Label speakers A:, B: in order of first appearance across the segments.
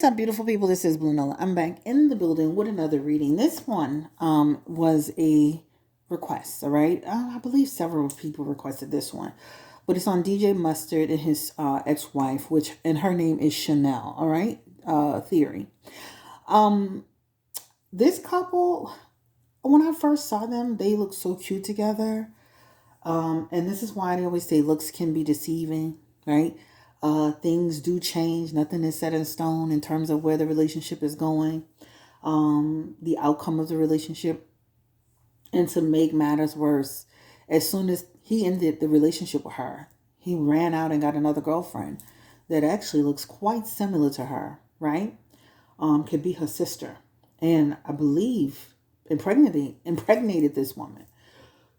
A: What's up, beautiful people? This is Blue Nola. I'm back in the building with another reading. This one was a request, all right? I believe several people requested this one, but it's on DJ Mustard and his ex-wife, and her name is Chanel, all right? Thierry. Um, this couple, when I first saw them, they looked so cute together. And this is why they always say looks can be deceiving, right? Things do change. Nothing is set in stone in terms of where the relationship is going, the outcome of the relationship. And to make matters worse, as soon as he ended the relationship with her, he ran out and got another girlfriend that actually looks quite similar to her, right? Could be her sister. And I believe impregnated this woman.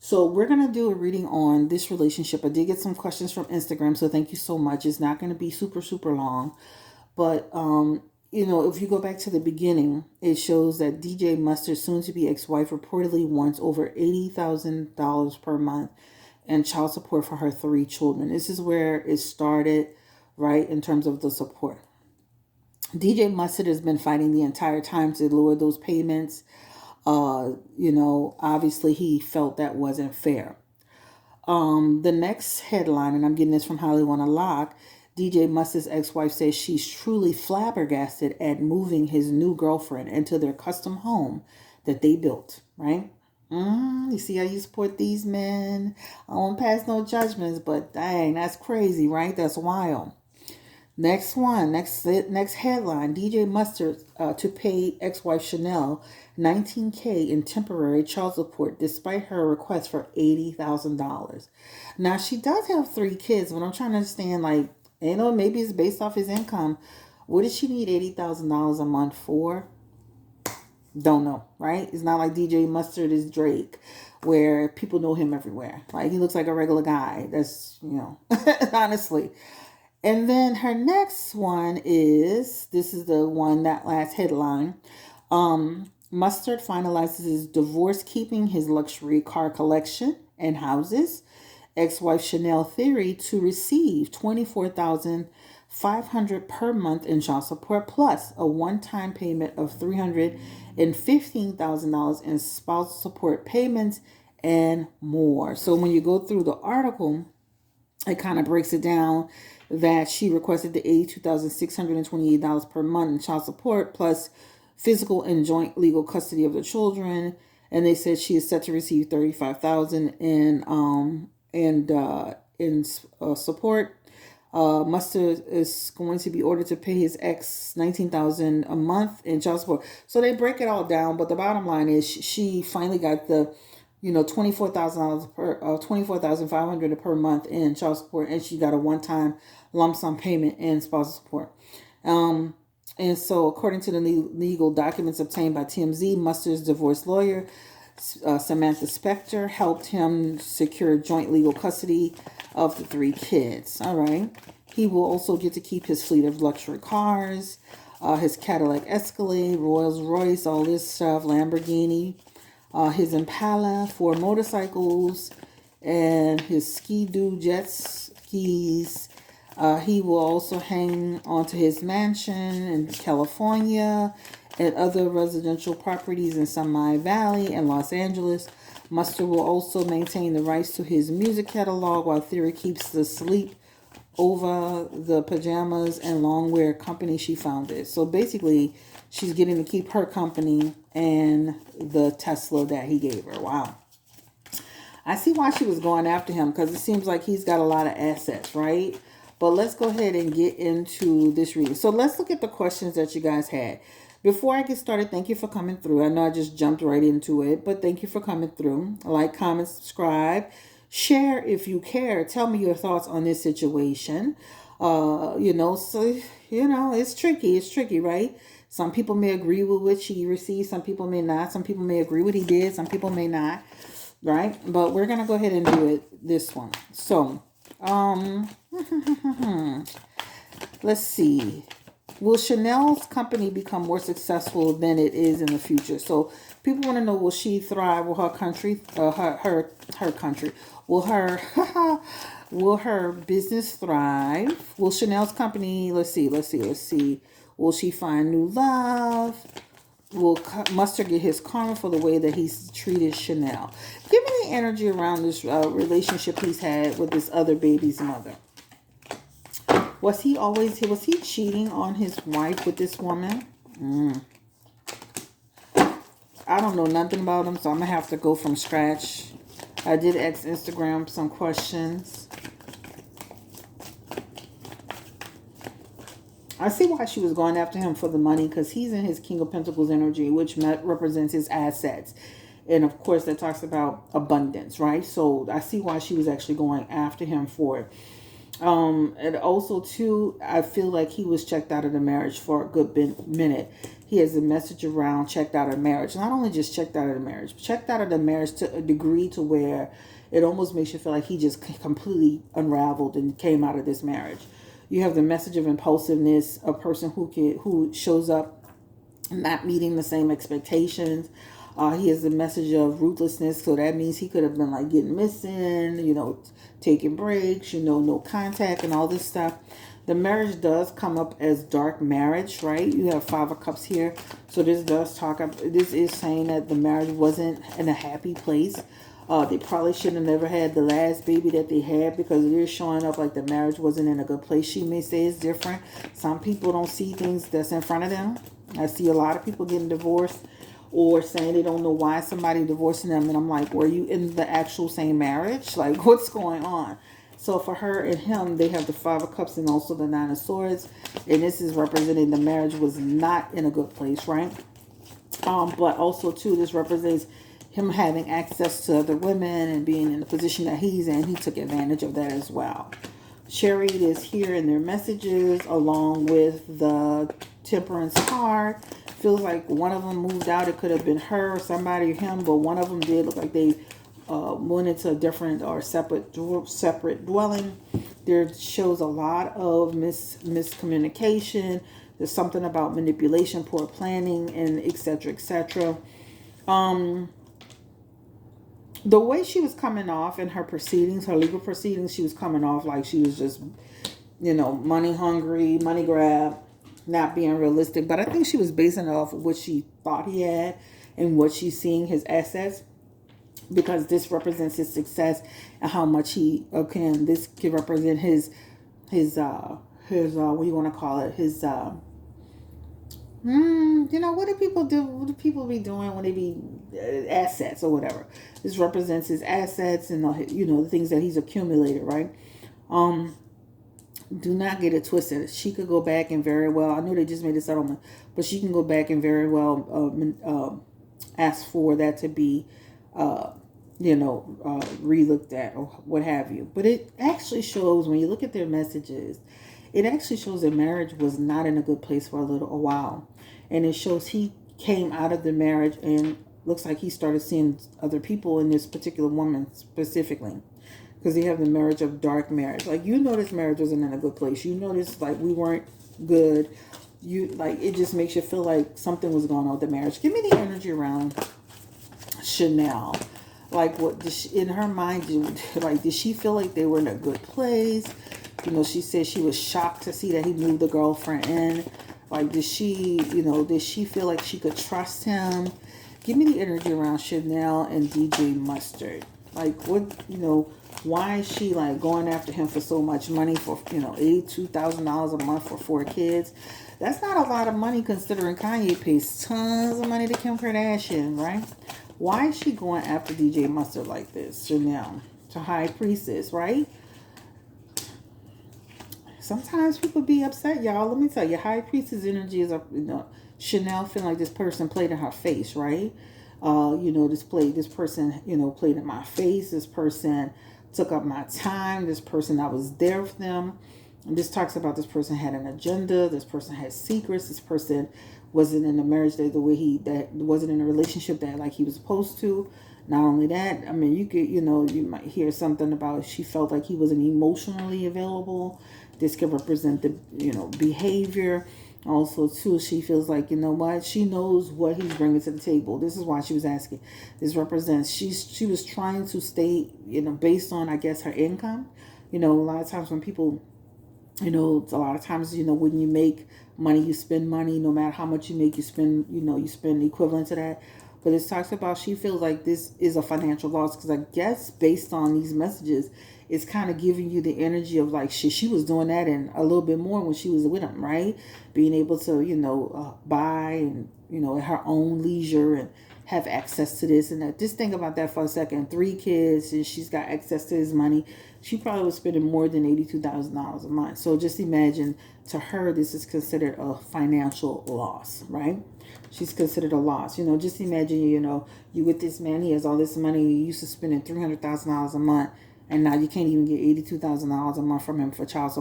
A: So we're going to do a reading on this relationship. I did get some questions from Instagram, so thank you so much. It's not going to be super, super long. But, if you go back to the beginning, it shows that DJ Mustard's soon-to-be ex-wife reportedly wants over $80,000 per month and child support for her 3 children. This is where it started, right, in terms of the support. DJ Mustard has been fighting the entire time to lower those payments. Obviously he felt that wasn't fair. The next headline, and I'm getting this from Hollywood Unlocked, DJ Mustard's ex-wife says she's truly flabbergasted at moving his new girlfriend into their custom home that they built, right? You see how you support these men? I won't pass no judgments, but dang, that's crazy, right? That's wild. Next one, next headline: DJ Mustard to pay ex-wife Chanel $19K in temporary child support despite her request for $80,000. Now she does have 3 kids, but I'm trying to understand, like, maybe it's based off his income. What does she need $80,000 a month for? Don't know, right? It's not like DJ Mustard is Drake, where people know him everywhere. Like, he looks like a regular guy. That's honestly. And then her next one this is the one, that last headline. Mustard finalizes his divorce, keeping his luxury car collection and houses. Ex-wife Chanel Thierry to receive $24,500 per month in child support, plus a one-time payment of $315,000 in spousal support payments and more. So when you go through the article, it kind of breaks it down that she requested the $82,628 per month in child support, plus physical and joint legal custody of the children. And they said she is set to receive $35,000 in support. Mustard is going to be ordered to pay his ex $19,000 a month in child support. So they break it all down, but the bottom line is she finally got the $24,000 $24,500 per month in child support, and she got a one-time lump sum payment in spousal support. And so, according to the legal documents obtained by TMZ, Mustard's divorce lawyer, Samantha Spector, helped him secure joint legal custody of the 3 kids. All right. He will also get to keep his fleet of luxury cars, his Cadillac Escalade, Rolls Royce, all this stuff, Lamborghini, his Impala, 4 motorcycles, and his Ski-Doo jet skis. He will also hang onto his mansion in California and other residential properties in Semi Valley and Los Angeles. Mustard will also maintain the rights to his music catalog, while Thierry keeps the sleep over the pajamas and longwear company she founded. So basically, she's getting to keep her company and the Tesla that he gave her. Wow. I see why she was going after him, because it seems like he's got a lot of assets, right? But let's go ahead and get into this reading. So let's look at the questions that you guys had. Before I get started, thank you for coming through. I know I just jumped right into it, but thank you for coming through. Like, comment, subscribe, share if you care. Tell me your thoughts on this situation. It's tricky. It's tricky, right? Some people may agree with what she received. Some people may not. Some people may agree with what he did. Some people may not. Right? But we're going to go ahead and do it, this one. So, let's see. Will Chanel's company become more successful than it is in the future? So people want to know, will she thrive? Will her country, her country, will her will her business thrive? Will Chanel's company, let's see. Will she find new love? Will Mustard get his karma for the way that he's treated Chanel? Give me the energy around this relationship he's had with this other baby's mother. Was he cheating on his wife with this woman? I don't know nothing about him, so I'm going to have to go from scratch. I did ask Instagram some questions. I see why she was going after him for the money, because he's in his King of Pentacles energy, which represents his assets. And of course, that talks about abundance, right? So I see why she was actually going after him for it. And also, too, I feel like he was checked out of the marriage for a good minute. He has a message around checked out of marriage. Not only just checked out of the marriage, but checked out of the marriage to a degree to where it almost makes you feel like he just completely unraveled and came out of this marriage. You have the message of impulsiveness, a person who shows up not meeting the same expectations. He has the message of ruthlessness, so that means he could have been like getting missing, taking breaks, no contact and all this stuff. The marriage does come up as dark marriage, right? You have 5 of Cups here, so this is saying that the marriage wasn't in a happy place. They probably should have never had the last baby that they had, because it is showing up like the marriage wasn't in a good place. She may say it's different. Some people don't see things that's in front of them. I see a lot of people getting divorced or saying they don't know why somebody divorcing them. And I'm like, were you in the actual same marriage? Like, what's going on? So for her and him, they have the 5 of Cups and also the 9 of Swords. And this is representing the marriage was not in a good place, right? But also, too, this represents him having access to other women and being in the position that he's in. He took advantage of that as well. Chariot is here in their messages along with the Temperance card. Feels like one of them moved out. It could have been her or somebody or him, but one of them did look like they went into a different or separate dwelling. There shows a lot of miscommunication. There's something about manipulation, poor planning, and etc. etc. The way she was coming off in her proceedings, her legal proceedings, she was coming off like she was just, money hungry, money grab, not being realistic. But I think she was basing it off of what she thought he had and what she's seeing, his assets, because this represents his success and how much this can represent his what do you want to call it? His what do people do? What do people be doing when they be assets or whatever? This represents his assets and the things that he's accumulated, right? Do not get it twisted. She could go back and very well. I know they just made a settlement, but she can go back and very well ask for that to be, relooked at or what have you. But it actually shows, when you look at their messages, it actually shows that marriage was not in a good place for a while. And it shows he came out of the marriage and looks like he started seeing other people in this particular woman specifically. Because they have the marriage of dark marriage. Like, this marriage wasn't in a good place. This, like, we weren't good. It just makes you feel like something was going on with the marriage. Give me the energy around Chanel. Like, what in her mind, did she feel like they were in a good place? She said she was shocked to see that he moved the girlfriend in. Like, did she feel like she could trust him? Give me the energy around Chanel and DJ Mustard. Like, what, why is she, like, going after him for so much money for, $82,000 a month for 4 kids? That's not a lot of money considering Kanye pays tons of money to Kim Kardashian, right? Why is she going after DJ Mustard like this, Chanel? To High Priestess, right? Sometimes people be upset, y'all. Let me tell you, High Priestess energy is Chanel feeling like this person played in her face, right? This person, played in my face. This person took up my time. This person, I was there with them. And this talks about this person had an agenda. This person had secrets. This person wasn't in a marriage that wasn't in a relationship that like he was supposed to. Not only that, I mean, you could, you might hear something about she felt like he wasn't emotionally available. This could represent the, behavior. Also, too, she feels like, she knows what he's bringing to the table. This is why she was asking. This represents, she was trying to stay, based on, I guess, her income. A lot of times when people A lot of times, when you make money, you spend money. No matter how much you make, you spend, you spend equivalent to that. But it talks about she feels like this is a financial loss because I guess based on these messages, it's kind of giving you the energy of like she was doing that and a little bit more when she was with him, right? Being able to, buy and, at her own leisure and have access to this and that. Just think about that for a second. 3 kids and she's got access to his money. She probably was spending more than $82,000 a month. So just imagine, to her, this is considered a financial loss, right? She's considered a loss. Just imagine, you with this man, he has all this money. You used to spending $300,000 a month, and now you can't even get $82,000 a month from him for child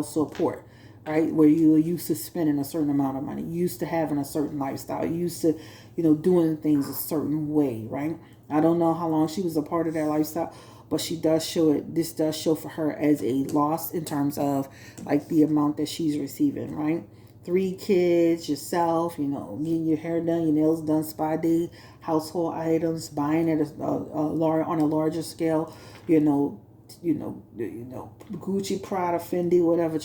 A: support. Right? Where you were used to spending a certain amount of money, you used to having a certain lifestyle, you used to, doing things a certain way, right? I don't know how long she was a part of that lifestyle, but she does show it. This does show for her as a loss in terms of like the amount that she's receiving, right? 3 kids, yourself, getting your hair done, your nails done, spa day, household items, buying at on a larger scale, Gucci, Prada, Fendi, whatever.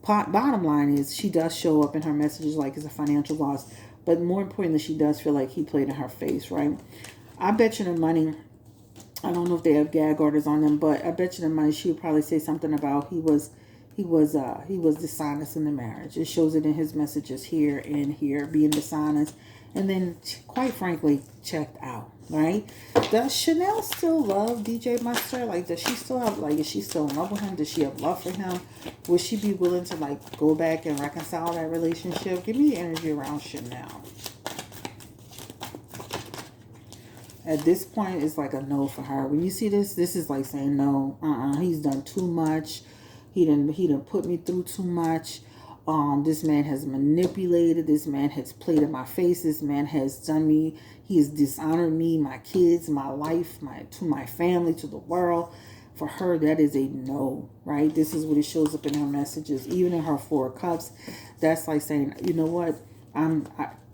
A: Bottom line is, she does show up in her messages like it's a financial loss, but more importantly, she does feel like he played in her face, right? I bet you the money. I don't know if they have gag orders on them, but I bet you the money she would probably say something about he was dishonest in the marriage. It shows it in his messages here and here, being dishonest, and then quite frankly checked out. Right? Does Chanel still love DJ Mustard? Like, does she still have, like, is she still in love with him? Does she have love for him? Would she be willing to like go back and reconcile that relationship? Give me the energy around Chanel. At this point, it's like a no for her. When you see this is like saying no. He's done too much. He didn't put me through too much. This man has manipulated. This man has played in my face. This man has done me. He has dishonored me, my kids, my life, to my family, to the world. For her, that is a no, right? This is what it shows up in her messages, even in her 4 cups. That's like saying, you know what?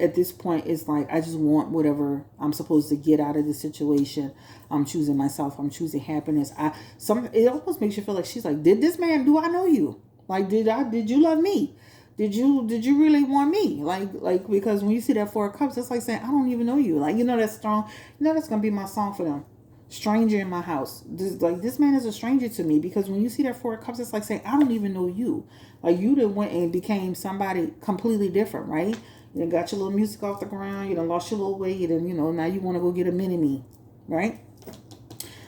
A: At this point, it's like I just want whatever I'm supposed to get out of the situation. I'm choosing myself. I'm choosing happiness. It almost makes you feel like she's like, do I know you? Like, did you love me? Did you really want me? Like because when you see that 4 cups, it's like saying I don't even know you. Like, that's strong. That's gonna be my song for them. Stranger in my house. This man is a stranger to me, because when you see that 4 cups, it's like saying I don't even know you. Like, you done went and became somebody completely different, right? You done got your little music off the ground. You done lost your little weight, and now you want to go get a mini me, right?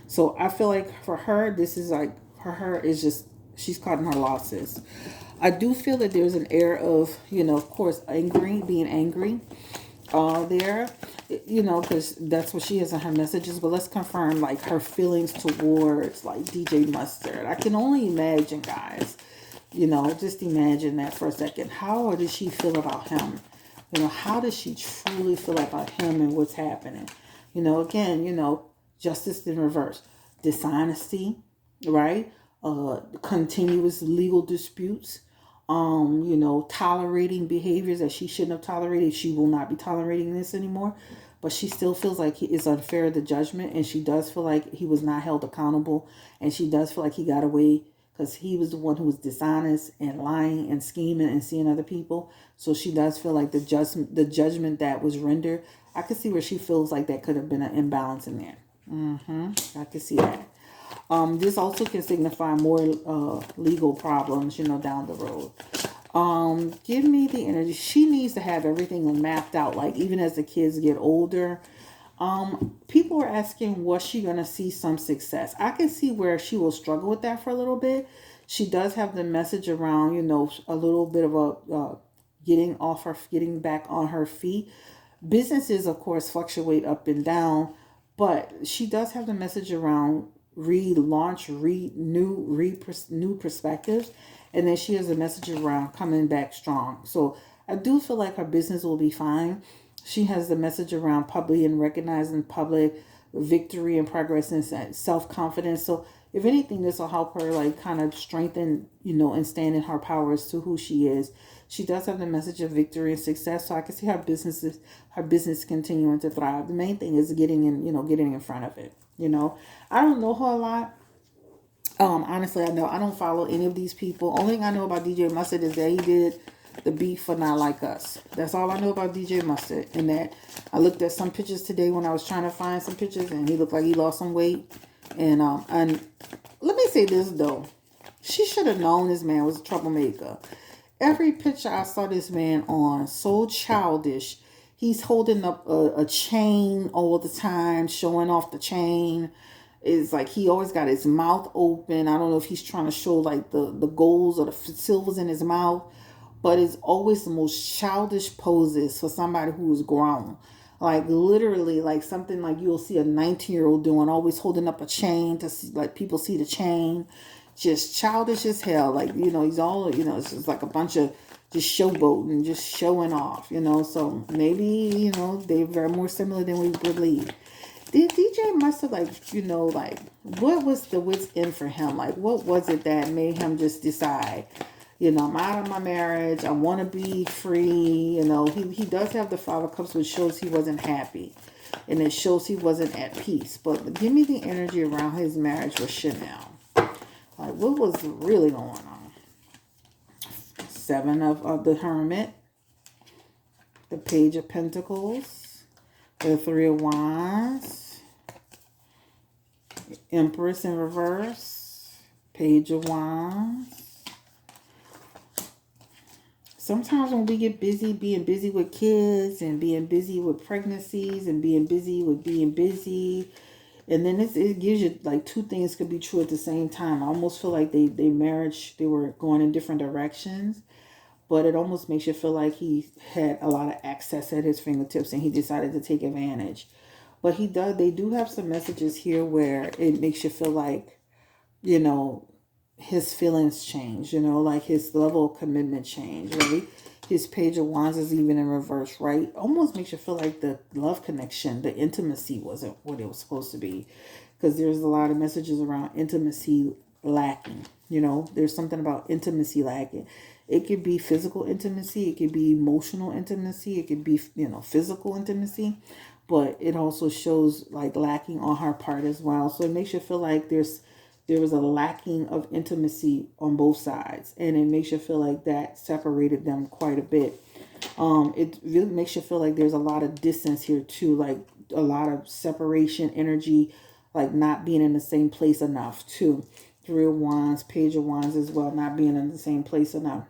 A: So I feel like for her, this is like for her is just she's caught in her losses. I do feel that there's an air of of course, being angry there, because that's what she has in her messages. But let's confirm like her feelings towards like DJ Mustard. I can only imagine, guys. Just imagine that for a second. How does she feel about him? How does she truly feel about him and what's happening? Again, justice in reverse, dishonesty, right? Continuous legal disputes, tolerating behaviors that she shouldn't have tolerated. She will not be tolerating this anymore. But she still feels like he is unfair, the judgment, and she does feel like he was not held accountable, and she does feel like he got away because he was the one who was dishonest and lying and scheming and seeing other people. So she does feel like the judgment that was rendered, I could see where she feels like that could have been an imbalance in there. I could see that. This also can signify more legal problems, down the road. Give me the energy. She needs to have everything mapped out. Like, even as the kids get older, people are asking, was she going to see some success? I can see where she will struggle with that for a little bit. She does have the message around, a little bit of a getting back on her feet. Businesses, of course, fluctuate up and down, but she does have the message around relaunch, new perspectives, and then she has a message around coming back strong. So I do feel like her business will be fine. She has the message around public and recognizing public victory and progress and self-confidence. So if anything, this will help her like kind of strengthen, and stand in her power as to who she is. She does have the message of victory and success. So I can see her business continuing to thrive. The main thing is getting in front of it. I don't know her a lot. Honestly, I know I don't follow any of these people. Only thing I know about DJ Mustard is that he did the beat for Not Like Us. That's all I know about DJ Mustard. And that I looked at some pictures today when I was trying to find some pictures, and he looked like he lost some weight. And let me say this though, she should have known this man was a troublemaker. Every picture I saw this man on, so childish. He's holding up a chain all the time, showing off the chain. It's like he always got his mouth open. I don't know if he's trying to show like the golds or the silvers in his mouth, but it's always the most childish poses for somebody who's grown. Like literally, like something like you'll see a 19-year-old doing, always holding up a chain to see, like people see the chain. Just childish as hell. Like, he's all, it's just like a bunch of just showboating, just showing off, So maybe, they're very more similar than we believe. The DJ must have like, what was the what's in for him? Like, what was it that made him just decide, I'm out of my marriage. I want to be free. He does have the Five of Cups, which shows he wasn't happy. And it shows he wasn't at peace. But give me the energy around his marriage with Chanel. Like, what was really going on? Seven of the Hermit. The Page of Pentacles. The Three of Wands. Empress in reverse. Page of Wands. Sometimes when we get busy, being busy with kids and being busy with pregnancies and being busy with being busy, and then it gives you like two things could be true at the same time. I almost feel like they marriage, they were going in different directions, but it almost makes you feel like he had a lot of access at his fingertips and he decided to take advantage. But they do have some messages here where it makes you feel like, his feelings change, like his level of commitment change, right? His Page of Wands is even in reverse, right? Almost makes you feel like the love connection, the intimacy wasn't what it was supposed to be. Because there's a lot of messages around intimacy lacking. There's something about intimacy lacking. It could be physical intimacy. It could be emotional intimacy. It could be, physical intimacy. But it also shows like lacking on her part as well. So it makes you feel like there was a lacking of intimacy on both sides. And it makes you feel like that separated them quite a bit. It really makes you feel like there's a lot of distance here too. Like a lot of separation energy, like not being in the same place enough too. Three of Wands, Page of Wands as well, not being in the same place enough.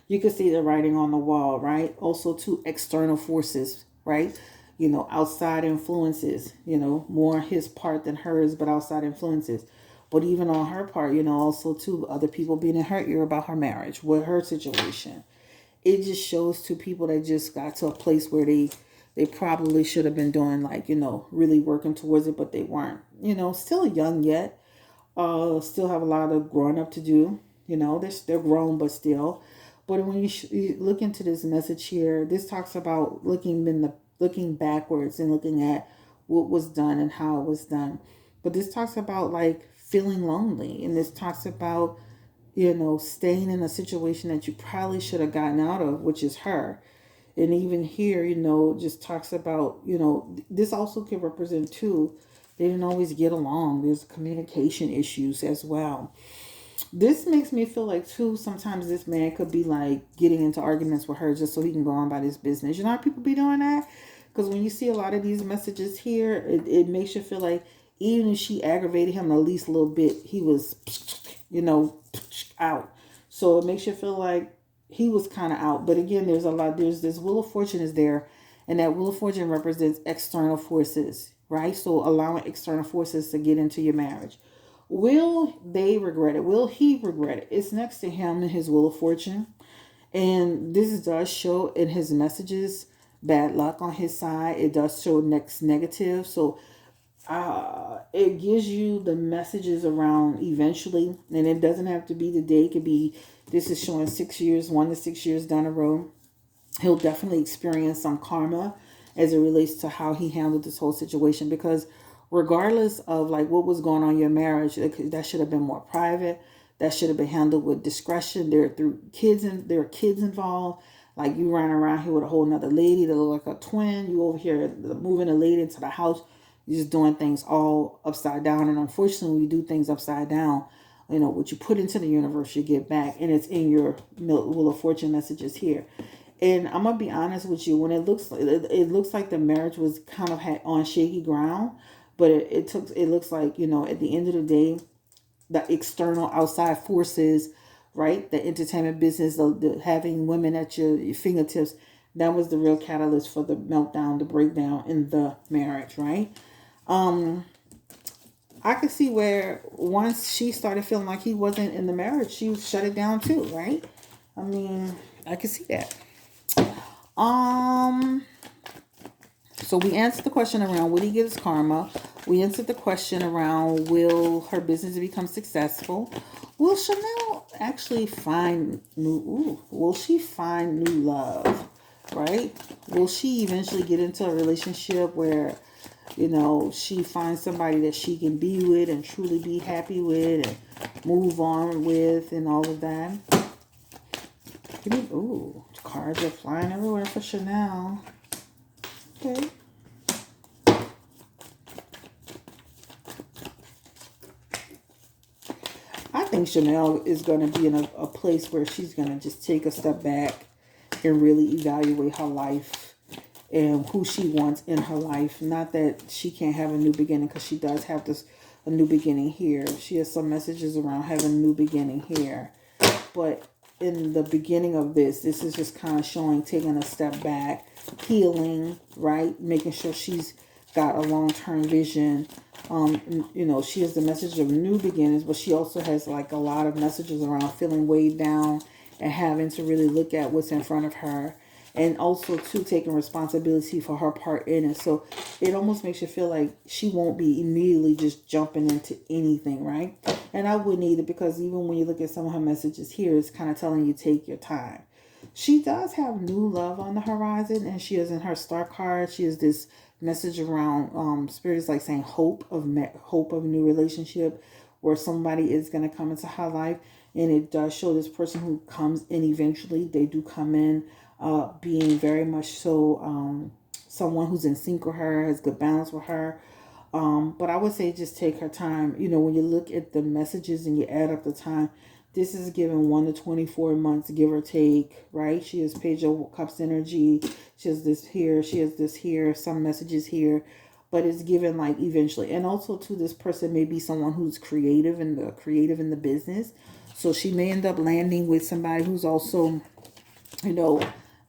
A: You can see the writing on the wall, right? Also two external forces, right? Outside influences, more his part than hers, but outside influences. But even on her part, also too, other people being in her ear about her marriage, with her situation. It just shows two people that just got to a place where they probably should have been doing like, really working towards it, but they weren't. Still young yet. Still have a lot of growing up to do. They're grown, but still. But when you look into this message here, this talks about looking backwards and looking at what was done and how it was done. But this talks about like feeling lonely, and this talks about staying in a situation that you probably should have gotten out of, which is her. And even here, just talks about, this also can represent too, they didn't always get along. There's communication issues as well. This makes me feel like too, sometimes this man could be like getting into arguments with her just so he can go on about his business. You know how people be doing that? Because when you see a lot of these messages here, it makes you feel like even if she aggravated him at least a little bit, he was, out. So it makes you feel like he was kind of out. But again, there's this Wheel of Fortune is there, and that Wheel of Fortune represents external forces, right? So allowing external forces to get into your marriage. Will they regret it? Will he regret it? It's next to him in his Wheel of Fortune. And this does show in his messages bad luck on his side. It does show next negative. So it gives you the messages around eventually. And it doesn't have to be the day. It could be, this is showing 6 years, 1 to 6 years down the road. He'll definitely experience some karma as it relates to how he handled this whole situation. Because regardless of like what was going on in your marriage, that should have been more private. That should have been handled with discretion. There are kids involved. Like you running around here with a whole nother lady that look like a twin. You over here moving a lady into the house. You're just doing things all upside down. And unfortunately, when you do things upside down, you know, what you put into the universe, you get back. And it's in your Wheel of Fortune messages here. And I'm gonna be honest with you, when it looks like the marriage was kind of on shaky ground, but it looks like, you know, at the end of the day, the external outside forces, right? The entertainment business, the having women at your fingertips, that was the real catalyst for the meltdown, the breakdown in the marriage, right? I could see where once she started feeling like he wasn't in the marriage, she shut it down too, right? I mean, I could see that. Um, so we answered the question around will he get his karma? We answered the question around will her business become successful? Will Chanel actually find will she find new love? Right? Will she eventually get into a relationship where, you know, she finds somebody that she can be with and truly be happy with and move on with and all of that? Give me, ooh, cards are flying everywhere for Chanel. Okay. I think Chanel is going to be in a place where she's going to just take a step back and really evaluate her life and who she wants in her life. Not that she can't have a new beginning, because she does have a new beginning here. She has some messages around having a new beginning here. But in the beginning of this is just kind of showing taking a step back, healing, right? Making sure she's got a long-term vision. You know, she has the message of new beginnings, but she also has like a lot of messages around feeling weighed down and having to really look at what's in front of her. And also, too, taking responsibility for her part in it. So it almost makes you feel like she won't be immediately just jumping into anything, right? And I wouldn't either, because even when you look at some of her messages here, it's kind of telling you take your time. She does have new love on the horizon, and she is in her star card. She has this message around spirit is like saying hope of new relationship, where somebody is going to come into her life, and it does show this person who comes in eventually. They do come in being very much so someone who's in sync with her, has good balance with her. But I would say just take her time. You know, when you look at the messages and you add up the time, this is given 1 to 24 months, give or take, right? She has Page of Cups energy. She has this here. She has this here. Some messages here. But it's given like eventually. And also, to this person may be someone who's creative in the business. So she may end up landing with somebody who's also, you know,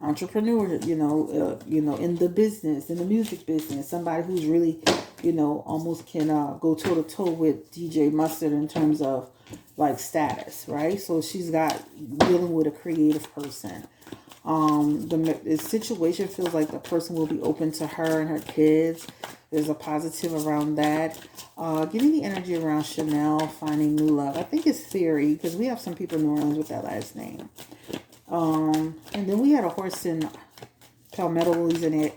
A: entrepreneur, in the business, in the music business, somebody who's really, almost can go toe to toe with DJ Mustard in terms of like status, right? So she's got dealing with a creative person. The situation feels like the person will be open to her and her kids. There's a positive around that. Give me the energy around Chanel finding new love. I think it's Thierry, because we have some people in New Orleans with that last name. And then we had a horse in Palmetto, Louisiana.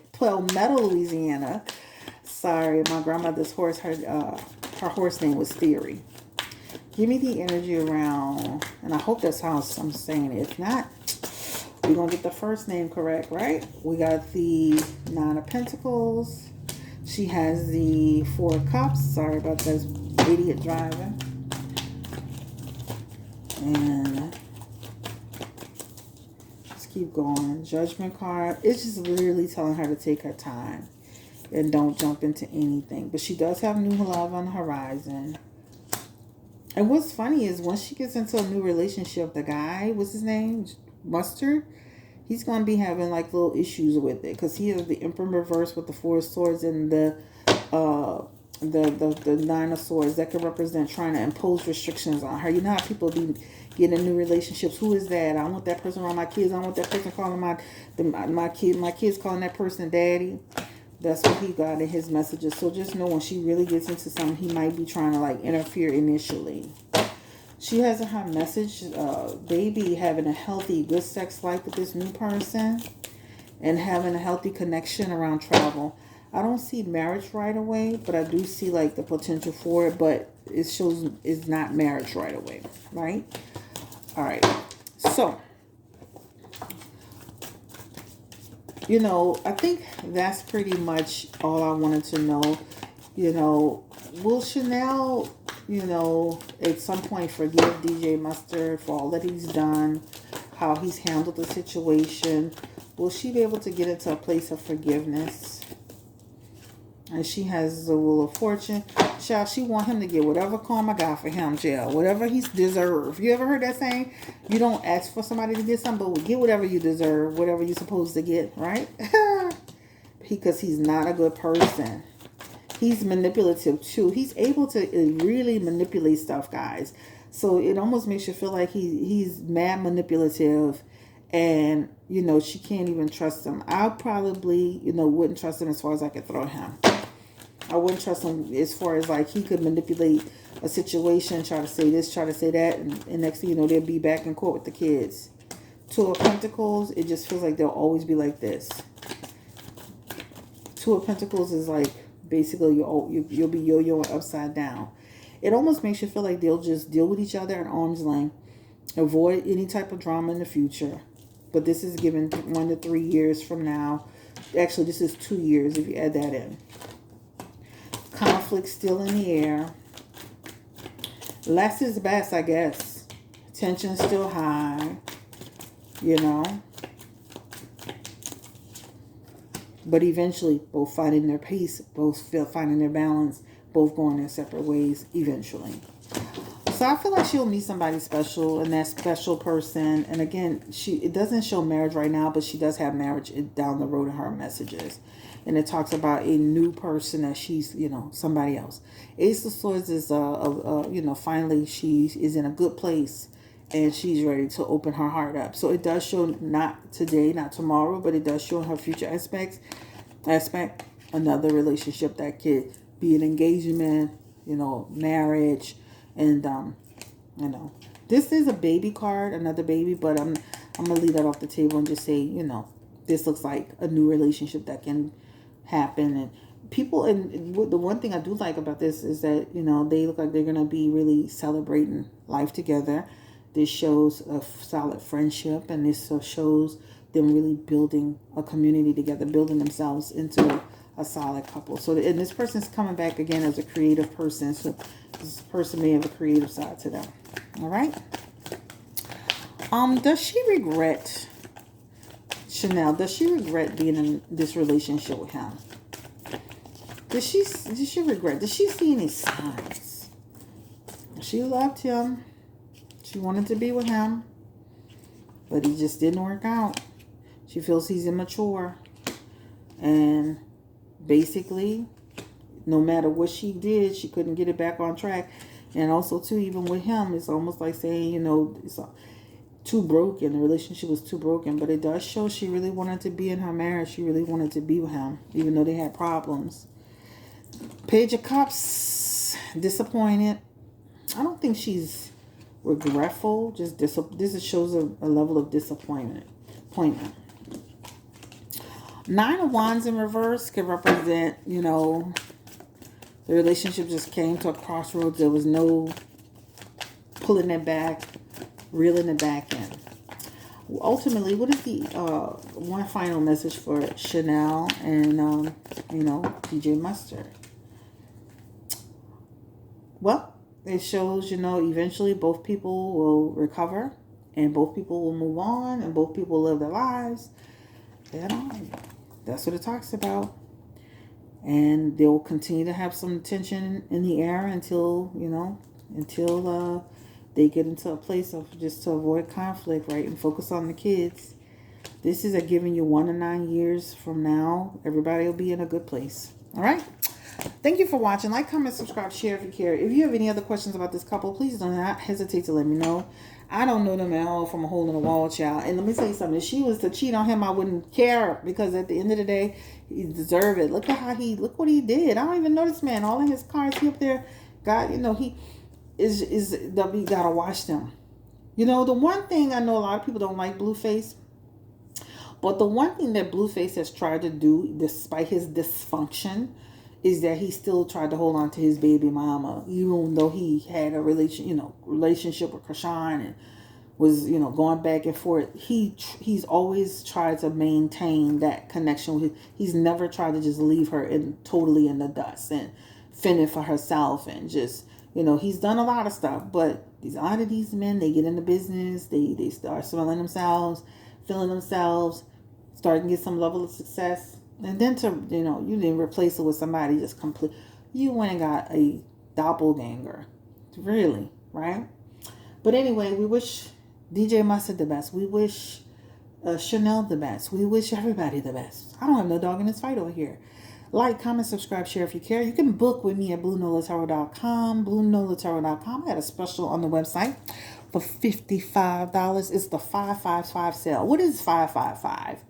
A: Sorry, my grandmother's horse, her horse name was Thierry. Give me the energy around, and I hope that's how I'm saying it. If not, we're going to get the first name correct, right? We got the 9 of Pentacles. She has the 4 of Cups. Sorry about this idiot driving. And let's keep going. Judgment card. It's just literally telling her to take her time and don't jump into anything. But she does have new love on the horizon. And what's funny is once she gets into a new relationship, the guy, what's his name? Mustard. He's going to be having like little issues with it, because he has the Emperor reverse with the 4 of Swords and the 9 of Swords that could represent trying to impose restrictions on her. You know how people be getting in new relationships. Who is that? I want that person around my kids. I want that person calling my kids calling that person daddy. That's what he got in his messages. So just know when she really gets into something, he might be trying to like interfere initially. She has in her message, baby, having a healthy, good sex life with this new person and having a healthy connection around travel. I don't see marriage right away, but I do see like the potential for it, but it shows it's not marriage right away, right? All right. So, I think that's pretty much all I wanted to know. You know, will Chanel, at some point forgive DJ Mustard for all that he's done, how he's handled the situation? Will she be able to get into a place of forgiveness? And she has the Wheel of Fortune. Shall she want him to get whatever karma got for him, jail, whatever he's deserved? You ever heard that saying? You don't ask for somebody to get something, but get whatever you deserve, whatever you're supposed to get, right? Because he's not a good person. He's manipulative too. He's able to really manipulate stuff, guys. So it almost makes you feel like he's mad manipulative, and she can't even trust him. I probably wouldn't trust him as far as I could throw him. I wouldn't trust him as far as like he could manipulate a situation, try to say this, try to say that, and next thing you know, they'll be back in court with the kids. Two of Pentacles, it just feels like they'll always be like this. Two of Pentacles is like basically you'll be yo-yoing upside down. It almost makes you feel like they'll just deal with each other at arm's length, avoid any type of drama in the future. But this is given 1 to 3 years from now. Actually, this is 2 years if you add that in. Conflict still in the air. Less is best, I guess. Tension still high. But eventually, both finding their peace, both finding their balance, both going their separate ways eventually. So I feel like she'll meet somebody special, and that special person, and again, it doesn't show marriage right now, but she does have marriage down the road in her messages. And it talks about a new person that she's, somebody else. Ace of Swords is, finally she is in a good place, and she's ready to open her heart up. So it does show not today, not tomorrow, but it does show in her future aspect, another relationship that could be an engagement, marriage, and this is a baby card, another baby, but I'm gonna leave that off the table and just say, this looks like a new relationship that can happen. And people, and the one thing I do like about this is that they look like they're gonna be really celebrating life together. This shows a solid friendship, and this shows them really building a community together, building themselves into a solid couple. So, and this person's coming back again as a creative person. So this person may have a creative side to them. All right. Does she regret, Chanel, does she regret being in this relationship with him? Does she regret? Does she see any signs? She loved him. She wanted to be with him, but he just didn't work out. She feels he's immature. And basically, no matter what she did, she couldn't get it back on track. And also, too, even with him, it's almost like saying, it's too broken. The relationship was too broken. But it does show she really wanted to be in her marriage. She really wanted to be with him, even though they had problems. Page of Cups, disappointed. I don't think she's regretful. Just this shows a level of disappointment. Nine of Wands in reverse could represent, the relationship just came to a crossroads. There was no pulling it back, reeling it back in. Ultimately, what is the one final message for Chanel and, DJ Mustard? Well, it shows, eventually both people will recover, and both people will move on, and both people will live their lives. That's what it talks about. And they'll continue to have some tension in the air until they get into a place of just to avoid conflict, right? And focus on the kids. This is giving you 1 to 9 years from now. Everybody will be in a good place. All right? Thank you for watching. Like, comment, subscribe, share if you care. If you have any other questions about this couple, please do not hesitate to let me know. I don't know them at all from a hole in the wall, child. And let me tell you something. If she was to cheat on him, I wouldn't care, because at the end of the day, he deserved it. Look what he did. I don't even know this man. All in his cards, he up there, God, he we gotta watch them. The one thing I know, a lot of people don't like Blueface, but the one thing that Blueface has tried to do, despite his dysfunction, is that he still tried to hold on to his baby mama, even though he had a relationship with Krishan and was, going back and forth. He's always tried to maintain that connection with he's never tried to just leave her totally in the dust. And fending for herself and just, he's done a lot of stuff. But a lot of these men, they get into business, they start smelling themselves, feeling themselves, starting to get some level of success. And then you didn't replace it with somebody just complete. You went and got a doppelganger. Really, right? But anyway, we wish DJ Mustard the best. We wish Chanel the best. We wish everybody the best. I don't have no dog in this fight over here. Like, comment, subscribe, share if you care. You can book with me at BlueNolaTarot.com. BlueNolaTarot.com. I had a special on the website for $55. It's the 555 sale. What is 555?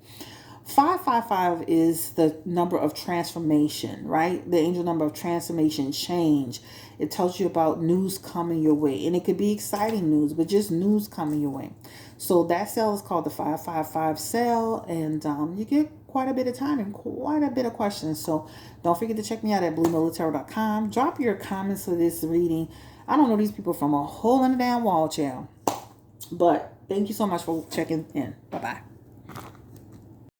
A: 555 is the number of transformation, right? The angel number of transformation, change. It tells you about news coming your way. And it could be exciting news, but just news coming your way. So that sale is called the 555 sale. And you get quite a bit of time and quite a bit of questions. So don't forget to check me out at BlueNolaTarot.com. Drop your comments for this reading. I don't know these people from a hole in the damn wall, child. But thank you so much for checking in. Bye-bye.